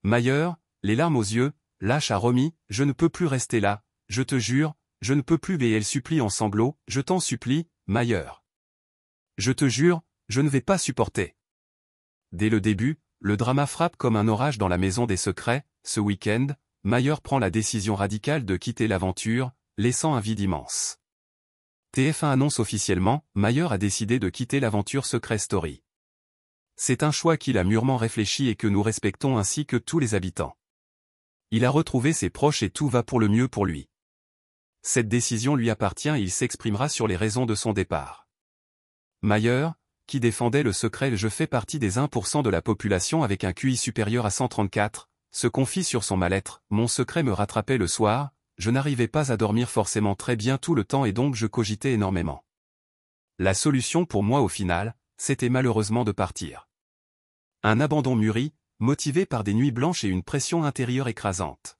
Mayer, les larmes aux yeux, lâche à Romy, je ne peux plus rester là, je te jure, je ne peux plus et elle supplie en sanglots, je t'en supplie, Mayer. Je te jure, je ne vais pas supporter. Dès le début, le drama frappe comme un orage dans la maison des secrets. Ce week-end, Mayer prend la décision radicale de quitter l'aventure, laissant un vide immense. TF1 annonce officiellement, Mayer a décidé de quitter l'aventure Secret Story. C'est un choix qu'il a mûrement réfléchi et que nous respectons ainsi que tous les habitants. Il a retrouvé ses proches et tout va pour le mieux pour lui. Cette décision lui appartient et il s'exprimera sur les raisons de son départ. Mayer, qui défendait le secret je fais partie des 1% de la population avec un QI supérieur à 134, se confie sur son mal-être, mon secret me rattrapait le soir, je n'arrivais pas à dormir forcément très bien tout le temps et donc je cogitais énormément. La solution pour moi au final, c'était malheureusement de partir. Un abandon mûri, motivé par des nuits blanches et une pression intérieure écrasante.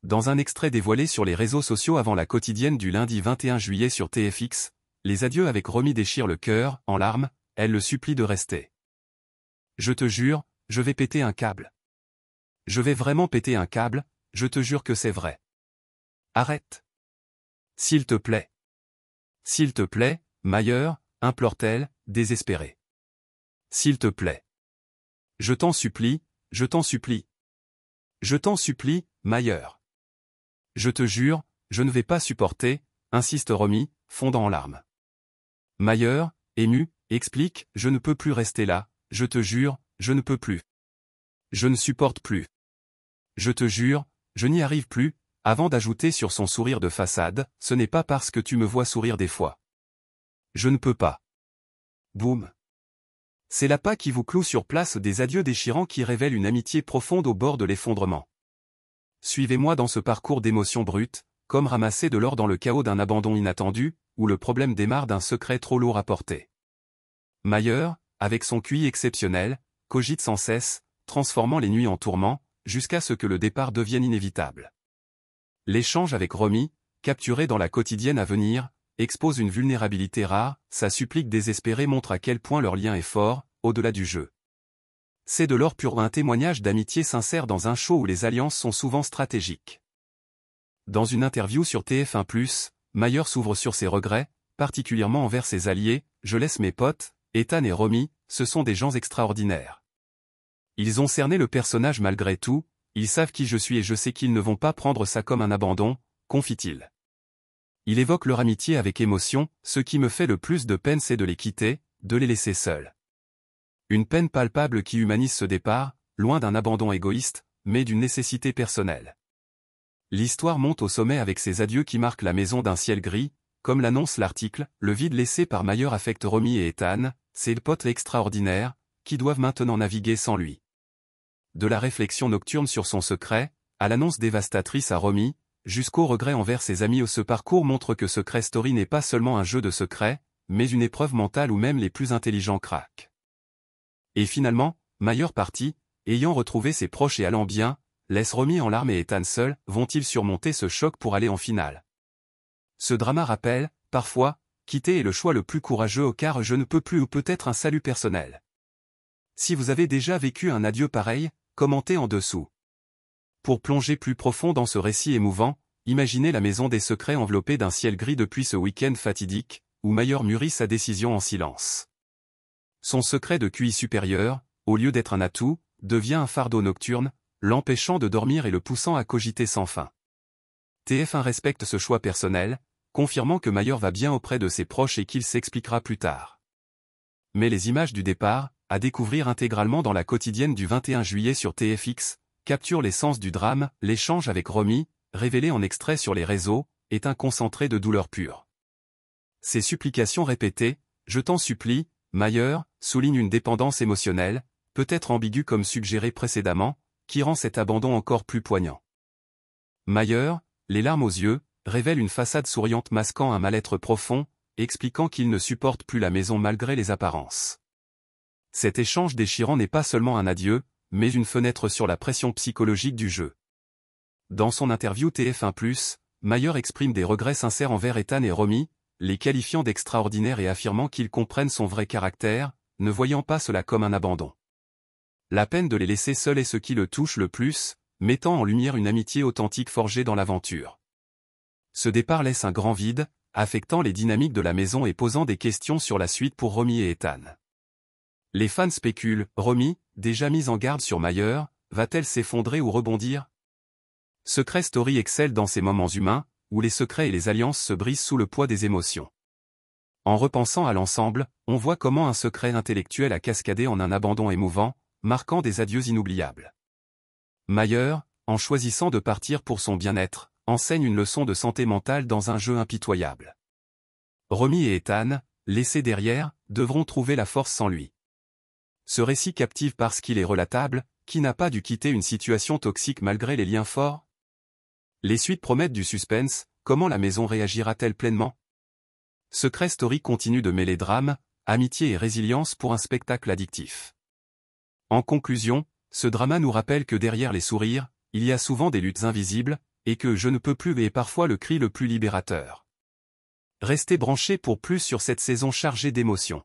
Dans un extrait dévoilé sur les réseaux sociaux avant la quotidienne du lundi 21 juillet sur TFX, les adieux avec Romy déchirent le cœur, en larmes, elle le supplie de rester. Je te jure, je vais péter un câble. Je vais vraiment péter un câble, je te jure que c'est vrai. Arrête. S'il te plaît. S'il te plaît, Mayer, implore-t-elle, désespérée. S'il te plaît. Je t'en supplie, je t'en supplie. Je t'en supplie, Mayer. Je te jure, je ne vais pas supporter, insiste Romy, fondant en larmes. Mayer, ému, explique, je ne peux plus rester là, je te jure, je ne peux plus. Je ne supporte plus. Je te jure, je n'y arrive plus, avant d'ajouter sur son sourire de façade, ce n'est pas parce que tu me vois sourire des fois. Je ne peux pas. Boum. C'est l'appât qui vous cloue sur place des adieux déchirants qui révèlent une amitié profonde au bord de l'effondrement. Suivez-moi dans ce parcours d'émotions brutes, comme ramasser de l'or dans le chaos d'un abandon inattendu, où le problème démarre d'un secret trop lourd à porter. Mayer, avec son QI exceptionnel, cogite sans cesse, transformant les nuits en tourments, jusqu'à ce que le départ devienne inévitable. L'échange avec Romy, capturé dans la quotidienne à venir, expose une vulnérabilité rare, sa supplique désespérée montre à quel point leur lien est fort, au-delà du jeu. C'est de l'or pur un témoignage d'amitié sincère dans un show où les alliances sont souvent stratégiques. Dans une interview sur TF1+, Mayer s'ouvre sur ses regrets, particulièrement envers ses alliés, je laisse mes potes, Ethan et Romy, ce sont des gens extraordinaires. Ils ont cerné le personnage malgré tout, ils savent qui je suis et je sais qu'ils ne vont pas prendre ça comme un abandon, confie-t-il. Il évoque leur amitié avec émotion, ce qui me fait le plus de peine c'est de les quitter, de les laisser seuls. Une peine palpable qui humanise ce départ, loin d'un abandon égoïste, mais d'une nécessité personnelle. L'histoire monte au sommet avec ces adieux qui marquent la maison d'un ciel gris, comme l'annonce l'article, le vide laissé par Mayer affecte Romy et Ethan, c'est le pote extraordinaire, qui doivent maintenant naviguer sans lui. De la réflexion nocturne sur son secret, à l'annonce dévastatrice à Romy, jusqu'au regret envers ses amis ce parcours montre que Secret Story n'est pas seulement un jeu de secrets, mais une épreuve mentale où même les plus intelligents craquent. Et finalement, Mayer parti, ayant retrouvé ses proches et allant bien, laisse Romy en larmes et Ethan seul, vont-ils surmonter ce choc pour aller en finale? Ce drama rappelle, parfois, quitter est le choix le plus courageux car je ne peux plus ou peut-être un salut personnel. Si vous avez déjà vécu un adieu pareil, commentez en dessous. Pour plonger plus profond dans ce récit émouvant, imaginez la maison des secrets enveloppée d'un ciel gris depuis ce week-end fatidique, où Mayer mûrit sa décision en silence. Son secret de QI supérieur, au lieu d'être un atout, devient un fardeau nocturne, l'empêchant de dormir et le poussant à cogiter sans fin. TF1 respecte ce choix personnel, confirmant que Mayer va bien auprès de ses proches et qu'il s'expliquera plus tard. Mais les images du départ, à découvrir intégralement dans la quotidienne du 21 juillet sur TFX, capturent l'essence du drame, l'échange avec Romy, révélé en extrait sur les réseaux, est un concentré de douleur pure. Ces supplications répétées, je t'en supplie, Mayer, soulignent une dépendance émotionnelle, peut-être ambiguë comme suggéré précédemment, qui rend cet abandon encore plus poignant. Mayer, les larmes aux yeux, révèle une façade souriante masquant un mal-être profond, expliquant qu'il ne supporte plus la maison malgré les apparences. Cet échange déchirant n'est pas seulement un adieu, mais une fenêtre sur la pression psychologique du jeu. Dans son interview TF1+, Mayer exprime des regrets sincères envers Ethan et Romy, les qualifiant d'extraordinaires et affirmant qu'ils comprennent son vrai caractère, ne voyant pas cela comme un abandon. La peine de les laisser seuls est ce qui le touche le plus, mettant en lumière une amitié authentique forgée dans l'aventure. Ce départ laisse un grand vide, affectant les dynamiques de la maison et posant des questions sur la suite pour Romy et Ethan. Les fans spéculent, Romy, déjà mise en garde sur Mayer, va-t-elle s'effondrer ou rebondir? Secret Story excelle dans ces moments humains, où les secrets et les alliances se brisent sous le poids des émotions. En repensant à l'ensemble, on voit comment un secret intellectuel a cascadé en un abandon émouvant, marquant des adieux inoubliables. Mayer, en choisissant de partir pour son bien-être, enseigne une leçon de santé mentale dans un jeu impitoyable. Romy et Ethan, laissés derrière, devront trouver la force sans lui. Ce récit captive parce qu'il est relatable, qui n'a pas dû quitter une situation toxique malgré les liens forts? Les suites promettent du suspense, comment la maison réagira-t-elle pleinement? Secret Story continue de mêler drame, amitié et résilience pour un spectacle addictif. En conclusion, ce drama nous rappelle que derrière les sourires, il y a souvent des luttes invisibles, et que je ne peux plus est parfois le cri le plus libérateur. Restez branchés pour plus sur cette saison chargée d'émotions.